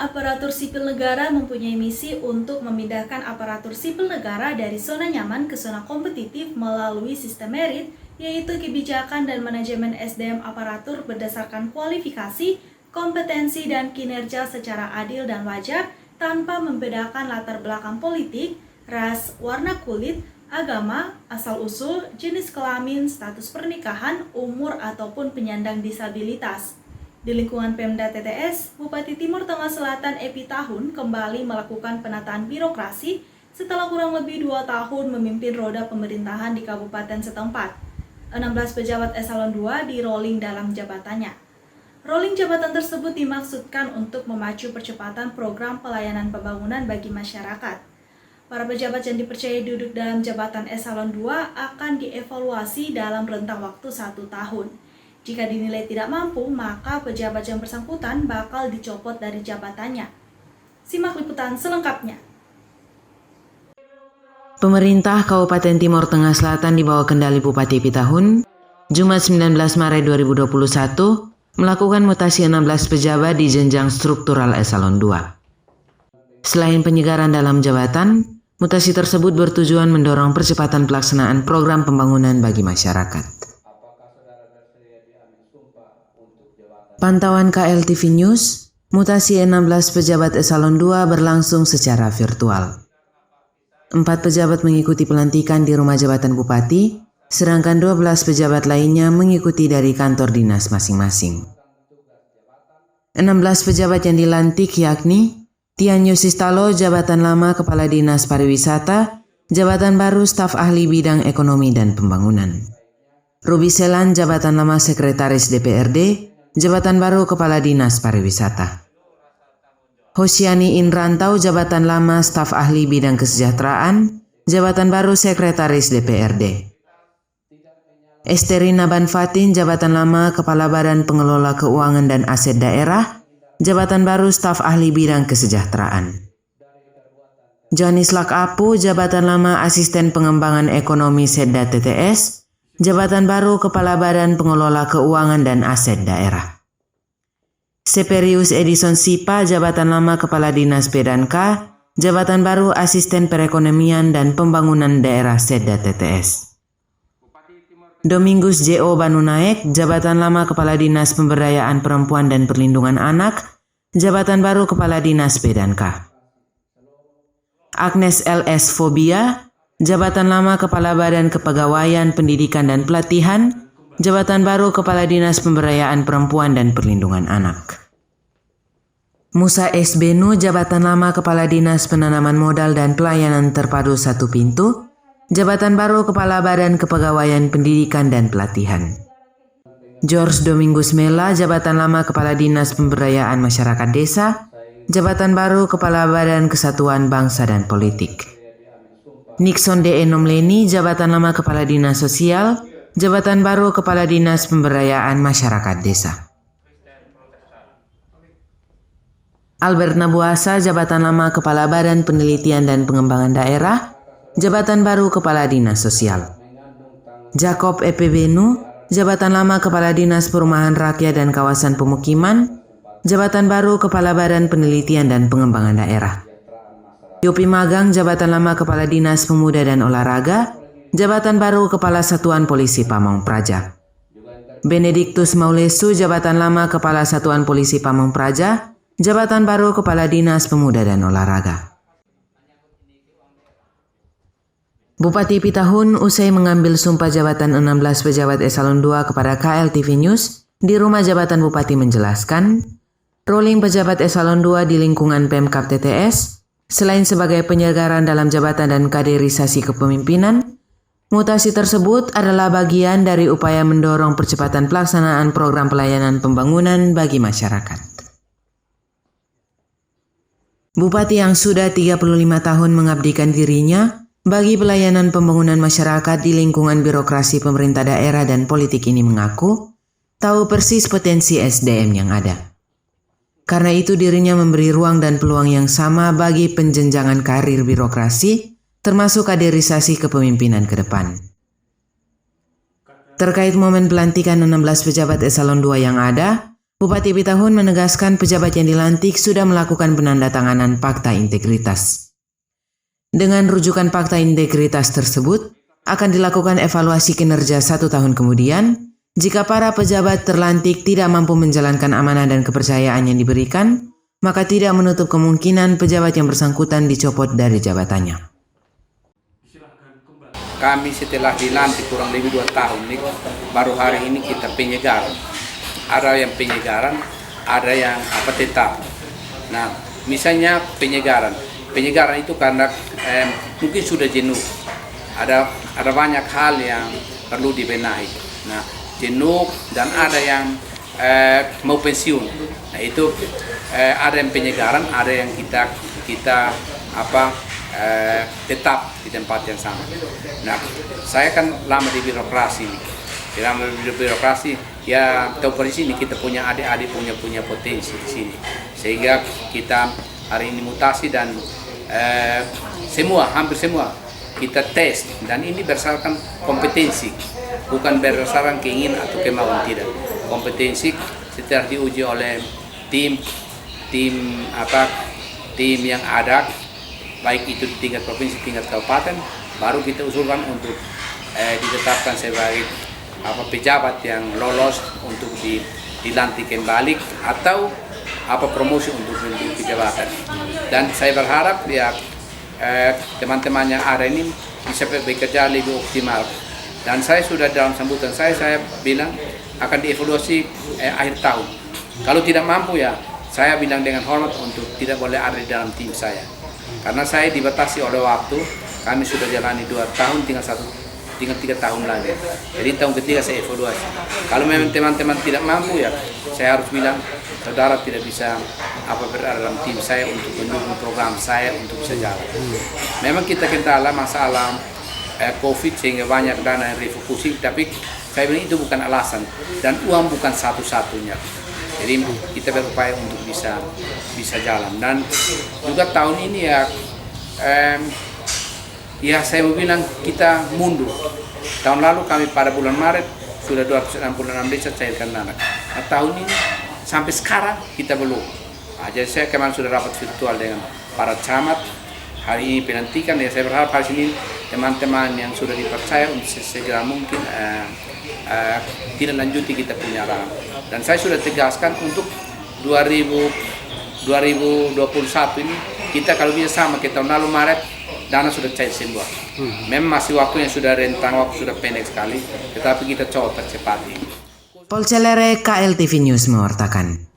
Semua aparatur sipil negara mempunyai misi untuk memindahkan aparatur sipil negara dari zona nyaman ke zona kompetitif melalui sistem merit, yaitu kebijakan dan manajemen SDM aparatur berdasarkan kualifikasi, kompetensi, dan kinerja secara adil dan wajar tanpa membedakan latar belakang politik, ras, warna kulit, agama, asal-usul, jenis kelamin, status pernikahan, umur, ataupun penyandang disabilitas. Di lingkungan Pemda TTS, Bupati Timur Tengah Selatan Epi Tahun kembali melakukan penataan birokrasi setelah kurang lebih 2 tahun memimpin roda pemerintahan di kabupaten setempat. 16 pejabat eselon 2 di rolling dalam jabatannya. Rolling jabatan tersebut dimaksudkan untuk memacu percepatan program pelayanan pembangunan bagi masyarakat. Para pejabat yang dipercayai duduk dalam jabatan eselon 2 akan dievaluasi dalam rentang waktu 1 tahun. Jika dinilai tidak mampu, maka pejabat yang bersangkutan bakal dicopot dari jabatannya. Simak liputan selengkapnya. Pemerintah Kabupaten Timur Tengah Selatan di bawah kendali Bupati Epi Tahun, Jumat 19 Maret 2021, melakukan mutasi 16 pejabat di jenjang struktural eselon 2. Selain penyegaran dalam jabatan, mutasi tersebut bertujuan mendorong percepatan pelaksanaan program pembangunan bagi masyarakat. Pantauan KLTV News, mutasi 16 pejabat eselon 2 berlangsung secara virtual. 4 pejabat mengikuti pelantikan di rumah jabatan Bupati, sedangkan 12 pejabat lainnya mengikuti dari kantor dinas masing-masing. 16 pejabat yang dilantik yakni Tian Yusistalo, jabatan lama Kepala Dinas Pariwisata, jabatan baru staf ahli bidang ekonomi dan pembangunan. Ruby Selan, jabatan lama Sekretaris DPRD, jabatan baru Kepala Dinas Pariwisata. Hosiani Inrantau, jabatan lama staf ahli bidang kesejahteraan, jabatan baru Sekretaris DPRD. Esterina Banfatin, jabatan lama Kepala Badan Pengelola Keuangan dan Aset Daerah, jabatan baru staf ahli bidang kesejahteraan. Jonis Lakapu, jabatan lama Asisten Pengembangan Ekonomi Sedda TTS, jabatan baru Kepala Badan Pengelola Keuangan dan Aset Daerah. Seperius Edison Sipa, jabatan lama Kepala Dinas Pedanka, jabatan baru Asisten Perekonomian dan Pembangunan Daerah Sedda TTS. Domingus J.O. Banunaek, jabatan lama Kepala Dinas Pemberdayaan Perempuan dan Perlindungan Anak, jabatan baru Kepala Dinas Pedanka. Agnes L.S. Fobia, jabatan lama Kepala Badan Kepegawaian Pendidikan dan Pelatihan, jabatan baru Kepala Dinas Pemberdayaan Perempuan dan Perlindungan Anak. Musa S. Benu, jabatan lama Kepala Dinas Penanaman Modal dan Pelayanan Terpadu Satu Pintu, jabatan baru Kepala Badan Kepegawaian Pendidikan dan Pelatihan. George Domingus Mela, jabatan lama Kepala Dinas Pemberdayaan Masyarakat Desa, jabatan baru Kepala Badan Kesatuan Bangsa dan Politik. Nixon D. Enomleni, jabatan lama Kepala Dinas Sosial, jabatan baru Kepala Dinas Pemberdayaan Masyarakat Desa. Albert Nabuasa, jabatan lama Kepala Badan Penelitian dan Pengembangan Daerah, jabatan baru Kepala Dinas Sosial. Jacob E.P. Benu, jabatan lama Kepala Dinas Perumahan Rakyat dan Kawasan Pemukiman, jabatan baru Kepala Badan Penelitian dan Pengembangan Daerah. Yopi Magang, jabatan lama Kepala Dinas Pemuda dan Olahraga, jabatan baru Kepala Satuan Polisi Pamong Praja. Benediktus Maulesu, jabatan lama Kepala Satuan Polisi Pamong Praja, jabatan baru Kepala Dinas Pemuda dan Olahraga. Bupati Epi Tahun usai mengambil sumpah jabatan 16 pejabat eselon 2 kepada KLTV News di rumah jabatan Bupati menjelaskan, rolling pejabat eselon 2 di lingkungan Pemkab TTS selain sebagai penyegaran dalam jabatan dan kaderisasi kepemimpinan, mutasi tersebut adalah bagian dari upaya mendorong percepatan pelaksanaan program pelayanan pembangunan bagi masyarakat. Bupati yang sudah 35 tahun mengabdikan dirinya bagi pelayanan pembangunan masyarakat di lingkungan birokrasi pemerintah daerah dan politik ini mengaku tahu persis potensi SDM yang ada. Karena itu dirinya memberi ruang dan peluang yang sama bagi penjenjangan karir birokrasi, termasuk kaderisasi kepemimpinan ke depan. Terkait momen pelantikan 16 pejabat eselon 2 yang ada, Bupati Pitahun menegaskan pejabat yang dilantik sudah melakukan penandatanganan fakta integritas. Dengan rujukan fakta integritas tersebut, akan dilakukan evaluasi kinerja 1 tahun kemudian. Jika para pejabat terlantik tidak mampu menjalankan amanah dan kepercayaan yang diberikan, maka tidak menutup kemungkinan pejabat yang bersangkutan dicopot dari jabatannya. Kami setelah dilantik kurang lebih 2 tahun nih, baru hari ini kita penyegaran. Ada yang penyegaran, ada yang tetap. Nah, misalnya penyegaran itu karena mungkin sudah jenuh. Ada banyak hal yang perlu dibenahi. Nah, jenuh dan ada yang mau pensiun. Nah, itu ada yang penyegaran, ada yang kita tetap di tempat yang sama. Nah, saya kan lama di birokrasi. Ya tahu di sini kita punya adik-adik punya potensi di sini. Sehingga kita hari ini mutasi dan hampir semua kita tes, dan ini berdasarkan kompetensi, bukan berdasarkan keinginan atau kemauan, tidak. Kompetensi setelah diuji oleh tim yang ada, baik itu di tingkat provinsi, tingkat kabupaten, baru kita usulkan untuk ditetapkan sebagai pejabat yang lolos untuk dilantik kembali atau promosi untuk jabatan. Dan saya berharap ya teman-teman yang ada ini bisa bekerja lebih optimal. Dan saya sudah dalam sambutan saya bilang akan dievaluasi akhir tahun. Kalau tidak mampu ya saya bilang dengan hormat untuk tidak boleh ada di dalam tim saya. Karena saya dibatasi oleh waktu, kami sudah jalani 2 tahun, tinggal 3 tahun lagi. Jadi tahun ketiga saya evaluasi. Kalau memang teman-teman tidak mampu ya saya harus bilang saudara tidak bisa berada dalam tim saya untuk mendukung program saya untuk bisa jalan. Memang kita kendala masalah COVID sehingga banyak dana yang refocusing, tapi saya bilang itu bukan alasan dan uang bukan satu-satunya. Jadi kita berupaya untuk bisa jalan. Dan juga tahun ini ya saya mau bilang kita mundur. Tahun lalu kami pada bulan Maret sudah 266 desa cairkan dana. Nah, tahun ini sampai sekarang kita belum. Jadi saya kemarin sudah rapat virtual dengan para camat. Hari ini pelantikan, ya saya berharap hari ini teman-teman yang sudah dipercaya untuk segera mungkin tidak lanjuti kita punya arahan. Dan saya sudah tegaskan untuk 2021 ini kita kalau bisa sama ke tahun lalu Maret, dana sudah cair semua. Memang masih waktunya sudah rentang waktu sudah pendek sekali, tetapi kita coba percepat ini. Polcelere KLTV News mewartakan.